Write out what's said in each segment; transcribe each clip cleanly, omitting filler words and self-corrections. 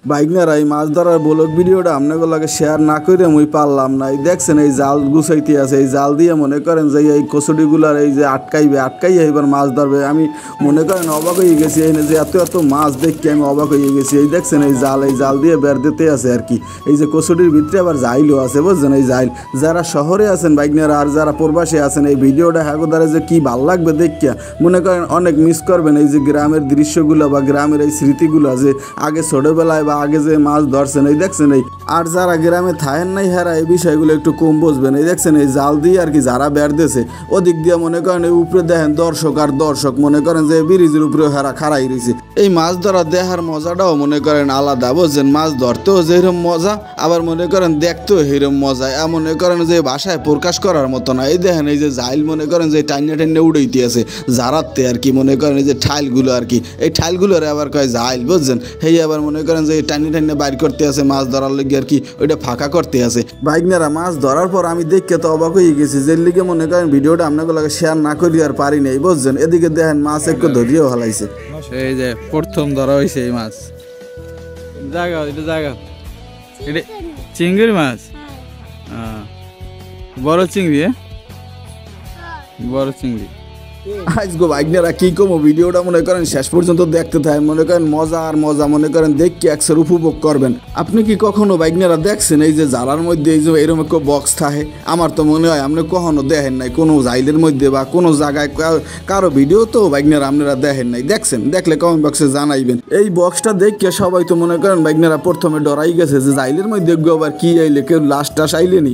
বাইকনারা এই মাছ ধরার ব্লগ ভিডিওটা আপনাকে লাগে শেয়ার না করে মুই পারলাম না। এই দেখছেন এই জাল গুছাইতে আছে, এই জাল দিয়ে মনে করেন যে এই কচুরিগুলার এই যে আটকাই এবার মাছ ধরবে। আমি মনে করেন অবাক হয়ে গেছি, এই যে এত এত মাছ দেখি আমি অবাক হয়ে গেছি। এই দেখছেন এই জাল দিয়ে বের দিতে আছে আর কি। এই যে কচুরির ভিতরে আবার জাইলও আছে বুঝছেন। এই জাইল যারা শহরে আছেন বাইকনারা আর যারা প্রবাসী আছেন এই ভিডিওটা হাগোদারে যে কি ভাল লাগবে দেখিয়া মনে করেন অনেক মিস করবেন এই যে গ্রামের দৃশ্যগুলো বা গ্রামের এই স্মৃতিগুলো যে আগে ছোটবেলায় আগে যে মাছ ধরছেন। এই দেখছেন এই আর যারা গ্রামে থাকেন নাই হেরা এই বিষয়গুলো একটু কম বুঝবেন। এই দেখছেন এই জাল দিয়ে আর কি যারা বের দিয়েছে ওদিক দিয়ে মনে করেন এই উপরে দেখেন দর্শক মনে করেন যে ব্রিজের উপরে হেরা খাড়াই রয়েছে। এই মাছ ধরা দেখার মজাটাও মনে করেন আলাদা বুঝছেন। মাছ ধরতেও যেরকম মজা আবার মনে করেন দেখতেও সেরকম মজা, মনে করেন যে ভাষায় প্রকাশ করার মতো না। এই দেখেন এই যে জাইল মনে করেন যে টাইনে উড়াইতে আছে জারাতে আর কি, মনে করেন এই যে ঠাইলগুলো আর কি, এই ঠাইলগুলোর আবার কয় জাইল বুঝছেন। সেই আবার মনে করেন যে টাইনে বাইর করতে আছে মাছ ধরার লেগে আর কি, ওইটা ফাঁকা করতে আছে। বাইকনারা মাছ ধরার পর আমি দেখে তো অবাক হয়ে গেছি, যে লিগে মনে করেন ভিডিওটা আপনাকে লাগে শেয়ার না করি আর পারি নাই বুঝছেন। এদিকে দেখেন মাছ একটু ধরিয়েও হালাইছে। এই যে প্রথম ধরা হয়েছে এই মাছ, জায়গা এটা চিংড়ির মাছ, বড় চিংড়ি, বড় চিংড়ি। আজগো বাইকনারা কি কমো ভিডিওটা মনে করেন শেষ পর্যন্ত দেখতে থাকেন, মনে করেন মজা আর মজা মনে করেন দেখকে একসার উপভোগ করবেন। আপনি কি কখনো বাইকনারা দেখছেন এই যে জালার মধ্যে এই যে এরকম একটা বক্স থাকে? আমার তো মনে হয় আপনি কখনো দেখেন নাই কোনো জাইলের মধ্যে বা কোনো জায়গায় কারো ভিডিও তো বাইকনারা আপনারা দেখেন নাই। দেখছেন দেখলে কমেন্ট বক্সে জানাইবেন। এই বক্সটা দেখে সবাই তো মনে করেন বাইকনারা প্রথমে ডরাই গেছে যে জাইলের মধ্যে আবার কি আইলে কেউ লাশ আইলেনি।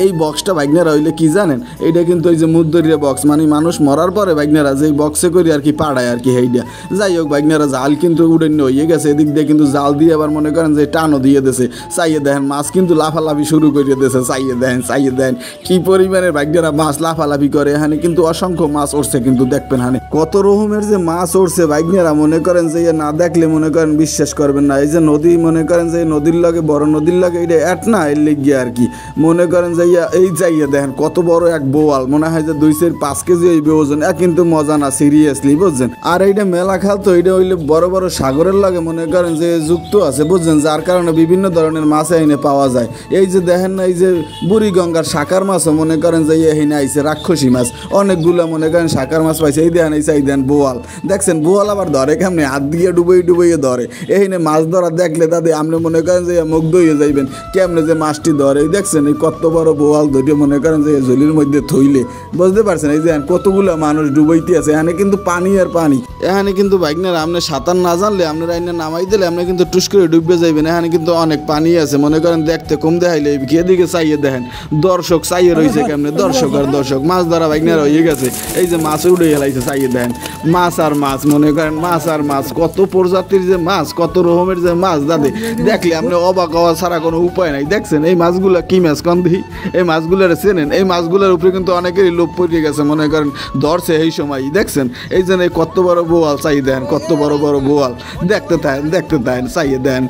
এই বক্সটা বাইকনারা হইলে কি জানেন, এইটা কিন্তু ওই যে মুদ্দরিয়া বক্স, মানে মানুষ মরার পরে বাইকনারা যে বক্সে করে আর কি পাড়ায় আর কি হেইডা। যাই হোক বাইকনারা জাল কিন্তু উড়েন হয়ে গেছে, এদিক দিয়ে কিন্তু জাল দিয়ে আবার মনে করেন যে টানও দিয়ে দিয়েছে। চাইয়ে দেখেন মাছ কিন্তু লাফালাফি শুরু করে দিয়েছে। চাইয়ে দেন কি পরিমাণের বাইকনারা মাছ লাফালাফি করে। এখানে কিন্তু অসংখ্য মাছ উঠছে, কিন্তু দেখবেন হানে কত রকমের যে মাছ উঠছে বাইকনারা মনে করেন যে না দেখলে মনে করেন বিশ্বাস করবেন না। এই যে নদী মনে করেন যে নদীর লাগে বড় নদীর লাগে এটা এট না এর লেগে আর কি, মনে করেন যে এই চাইয়ে দেখেন কত বড় এক বোয়াল, মনে হয় যে 2-5 কেজি এই ওজন, কিন্তু মজা না সিরিয়াসলি বুঝছেন। আর এইটা মেলা খাল তো এটা হইলে বড় বড় সাগরের লাগে মনে করেন যে যুক্ত আছে বুঝছেন, যার কারণে বিভিন্ন ধরনের মাছ এনে পাওয়া যায়। এই যে দেখেন না এই যে বুড়িগঙ্গার শাকার মাছও মনে করেন যে এখানে আইছে রাক্ষসী মাছ, অনেকগুলো মনে করেন শাকার মাছ পাইছে। এই দেখেন এই দেন বোয়াল, দেখছেন বোয়াল আবার ধরে কেমনি হাত দিয়ে ডুবাইয়ে ধরে। এইখানে মাছ ধরা দেখলে তাদের আপনি মনে করেন যে মুগ্ধ হয়ে যাইবেন কেমনে যে মাছটি ধরে। এই দেখছেন এই কত বড় বোয়াল ধরে মনে করেন যে ঝুলির মধ্যে থইলে, বুঝতে পারছেন। এই যে কতগুলো মানুষ ডুবাইতে আছে, এখানে কিন্তু পানি আর পানি। এখানে কিন্তু বাইকনারা আপনি সাঁতার না জানলে আপনারা এনে নামাই দিলে আপনি কিন্তু টুস করে ডুববে যাইবেন। এখানে কিন্তু অনেক পানি আছে, মনে করেন দেখতে কম দেখাইলে এদিকে চাইয়ে দেখেন দর্শক চাইয়ে রয়েছে কেমনে, দর্শক আর দর্শক। মাছ ধরা বাইকনারা হয়ে গেছে, এই যে মাছ উড়ে হেলাইছে চাইয়ে দেখেন মাছ আর মাছ, মনে করেন মাছ আর মাছ, কত প্রজাতির যে মাছ, কত রকমের যে মাছ দাদে দেখলে আপনি অবাক হওয়া ছাড়া কোনো উপায় নাই। দেখছেন এই মাছগুলা কি মাছ কন দেখি, এই মাছগুলার চেনেন? এই মাছগুলোর উপরে কিন্তু অনেকেরই লোভ পড়ে গেছে, মনে করেন ধরছে এই সময়। দেখছেন এই যে কত বড় বোয়াল চাই দেন, কত বড় বোয়াল, দেখতে থাকেন চাইয়ে দেন।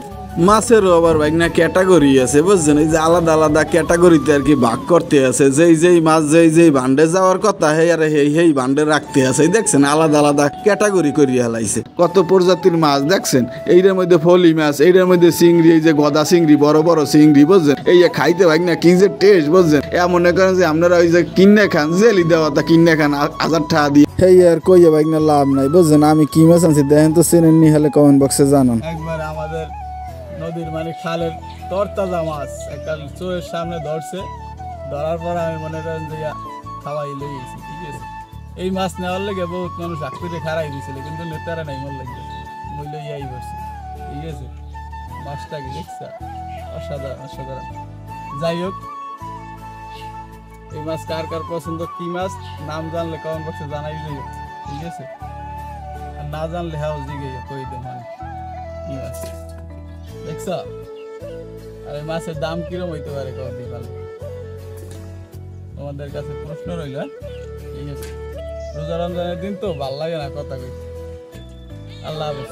মাছেরও আবার বাইকনা ক্যাটাগরি আছে বুঝছেন, এই যে আলাদা আলাদা ক্যাটাগরিতে আর কি ভাগ করতে আছে। যেই মাছ যেই বান্ডে যাওয়ার কথা সেই বান্ডে রাখতে আছে। দেখছেন আলাদা আলাদা ক্যাটাগরি করিয়া হেলাইছে, কত প্রজাতির মাছ দেখছেন। এইটার মধ্যে ফলি মাছ, এইটার মধ্যে চিংড়ি, এই যে গদা চিংড়ি, বড় বড় চিংড়ি বুঝছেন। এই যে খাইতে বাইকনা কি যে টেস্ট বুঝছেন। মনে করেন যে আপনারা ওই যে কিনে খান, জেলি দেওয়াটা কিনে খান 1000 টাকা দিয়ে। এই আর কইয়া বাইকনা লাভ নাই বুঝছেন। আমি কি মাছ আনছি দেখেন তো, চেনেননি হলে কমেন্ট বক্সে জানান। একবার আমাদের নদীর মানে খালের তরতাজা মাছ একটা চোরের সামনে ধরার পর আমি মনে করেন যে খাওয়াই লেগেছি। ঠিক আছে, এই মাছ নেওয়ার লেগে বহুত মানুষ আকৃতি খারাই দিয়েছিল, কিন্তু নেতারা নাই মন লাগবে মূল্য ইয়াই বসছে। ঠিক আছে, মাছটা কি দেখছ অসাধারণ। যাই হোক, এই মাছ কার কার পছন্দ, কি মাছ নাম জানলে কমেন্ট বক্সে জানাই যাই। ঠিক আছে, আর না জানলে হ্যাঁ জিগে কই দে মানে কি মাছ দেখছ। আর এই মাছের দাম কিরম হইতে পারে কবে পারলে তোমাদের কাছে প্রশ্ন রইল। ঠিক আছে, রোজা রমজানের দিন তো ভাল লাগে না কথা কইতে। আল্লাহ হাফেজ।